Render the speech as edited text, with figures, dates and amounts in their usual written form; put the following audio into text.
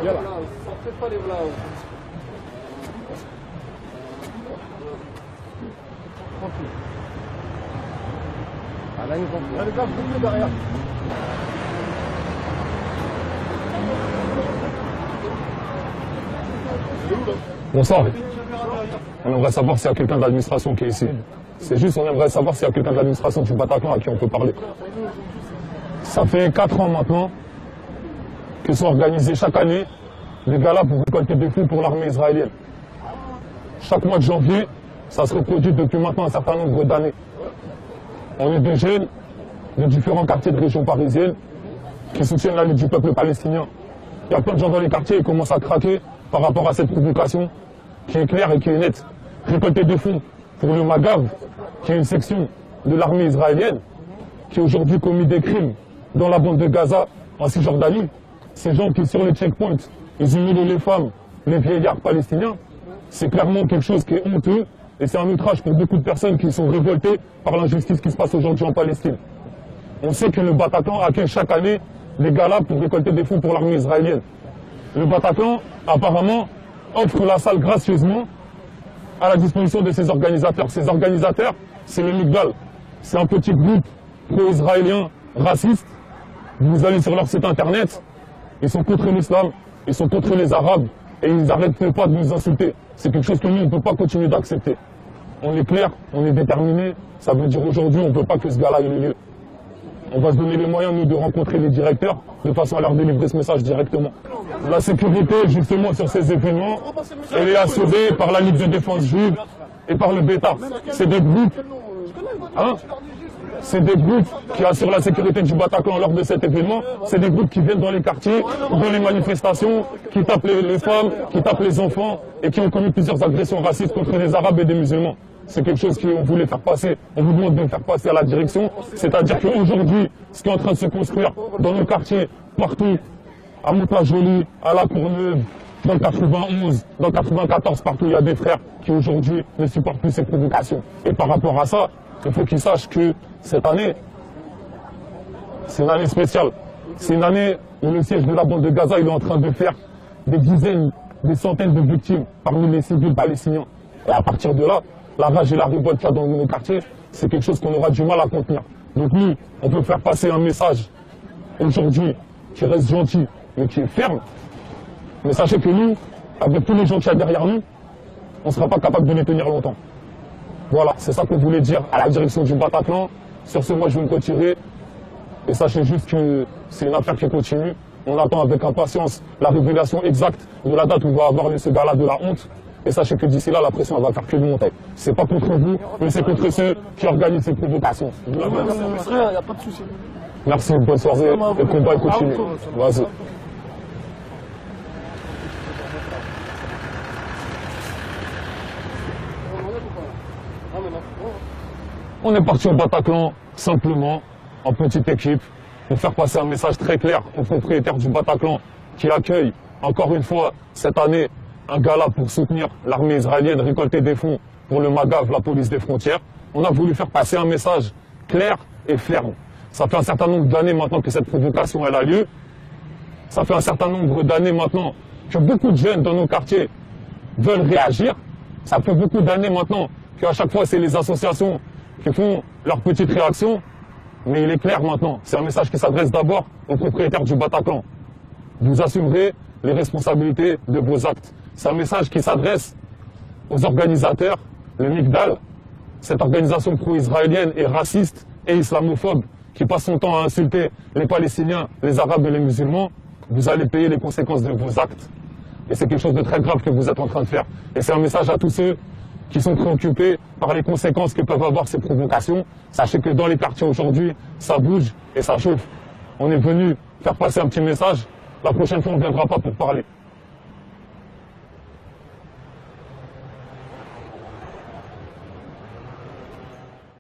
Viens là. Sortez pas les blancs. Tranquille. Ah là, il y a les gars, vous derrière. Bonsoir. On aimerait savoir s'il y a quelqu'un de l'administration qui est ici. C'est juste, on aimerait savoir s'il y a quelqu'un de l'administration du Bataclan à qui on peut parler. Ça fait 4 ans maintenant que sont organisés chaque année des galas pour récolter des fonds pour l'armée israélienne. Chaque mois de janvier, ça se reproduit depuis maintenant un certain nombre d'années. On est des jeunes de différents quartiers de région parisienne qui soutiennent la lutte du peuple palestinien. Il y a plein de gens dans les quartiers qui commencent à craquer par rapport à cette provocation qui est claire et qui est nette. Récolter des fonds pour le Magav, qui est une section de l'armée israélienne, qui a aujourd'hui commis des crimes dans la bande de Gaza, en Cisjordanie. Ces gens qui, sur les checkpoints, ils humilient les femmes, les vieillards palestiniens, c'est clairement quelque chose qui est honteux et c'est un outrage pour beaucoup de personnes qui sont révoltées par l'injustice qui se passe aujourd'hui en Palestine. On sait que le Bataclan accueille chaque année des galas pour récolter des fonds pour l'armée israélienne. Le Bataclan, apparemment, offre la salle gracieusement à la disposition de ses organisateurs. Ces organisateurs, c'est le Migdal. C'est un petit groupe pro-israélien raciste. Vous allez sur leur site internet, ils sont contre l'islam, ils sont contre les Arabes et ils n'arrêtent pas de nous insulter. C'est quelque chose que nous, on ne peut pas continuer d'accepter. On est clair, on est déterminé. Ça veut dire aujourd'hui, on ne veut pas que ce gars-là ait lieu. On va se donner les moyens, nous, de rencontrer les directeurs de façon à leur délivrer ce message directement. La sécurité, justement, sur ces événements, elle est assurée par la Ligue de défense juive et par le Beta. C'est des groupes, c'est des groupes qui assurent la sécurité du Bataclan lors de cet événement. C'est des groupes qui viennent dans les quartiers, dans les manifestations, qui tapent les femmes, qui tapent les enfants et qui ont commis plusieurs agressions racistes contre les Arabes et des musulmans. C'est quelque chose qu'on voulait faire passer, on vous demande de le faire passer à la direction. C'est-à-dire qu'aujourd'hui, ce qui est en train de se construire dans nos quartiers, partout, à Montagne-Jolie, à La Courneuve, dans le 91, dans le 94, partout, il y a des frères qui aujourd'hui ne supportent plus ces provocations. Et par rapport à ça, il faut qu'ils sachent que cette année, c'est une année spéciale. C'est une année où le siège de la bande de Gaza il est en train de faire des dizaines, des centaines de victimes parmi les civils palestiniens. Et à partir de là, la rage et la révolte qu'il y a dans nos quartiers, c'est quelque chose qu'on aura du mal à contenir. Donc nous, on peut faire passer un message aujourd'hui qui reste gentil, mais qui est ferme. Mais sachez que nous, avec tous les gens qu'il y a derrière nous, on ne sera pas capable de les tenir longtemps. Voilà, c'est ça qu'on voulait dire à la direction du Bataclan. Sur ce, moi, je vais me retirer. Et sachez juste que c'est une affaire qui continue. On attend avec impatience la révélation exacte de la date où on va avoir ce gars-là de la honte. Et sachez que d'ici là, la pression elle va faire que de monter. C'est pas contre vous, mais c'est contre ceux qui organisent ces provocations. Il n'y a pas de souci. Merci, bonne soirée. Le combat continue. Vas-y. On est parti au Bataclan, simplement, en petite équipe, pour faire passer un message très clair aux propriétaires du Bataclan qui accueillent, encore une fois, cette année, un gala pour soutenir l'armée israélienne, récolter des fonds pour le Magav, la police des frontières. On a voulu faire passer un message clair et ferme. Ça fait un certain nombre d'années maintenant que cette provocation elle a lieu. Ça fait un certain nombre d'années maintenant que beaucoup de jeunes dans nos quartiers veulent réagir. Ça fait beaucoup d'années maintenant qu'à chaque fois c'est les associations qui font leur petite réaction. Mais il est clair maintenant, c'est un message qui s'adresse d'abord aux propriétaires du Bataclan. Vous assumerez les responsabilités de vos actes. C'est un message qui s'adresse aux organisateurs, le Migdal, cette organisation pro-israélienne et raciste et islamophobe qui passe son temps à insulter les Palestiniens, les Arabes et les musulmans. Vous allez payer les conséquences de vos actes. Et c'est quelque chose de très grave que vous êtes en train de faire. Et c'est un message à tous ceux qui sont préoccupés par les conséquences que peuvent avoir ces provocations. Sachez que dans les quartiers aujourd'hui, ça bouge et ça chauffe. On est venu faire passer un petit message. La prochaine fois, on ne viendra pas pour parler.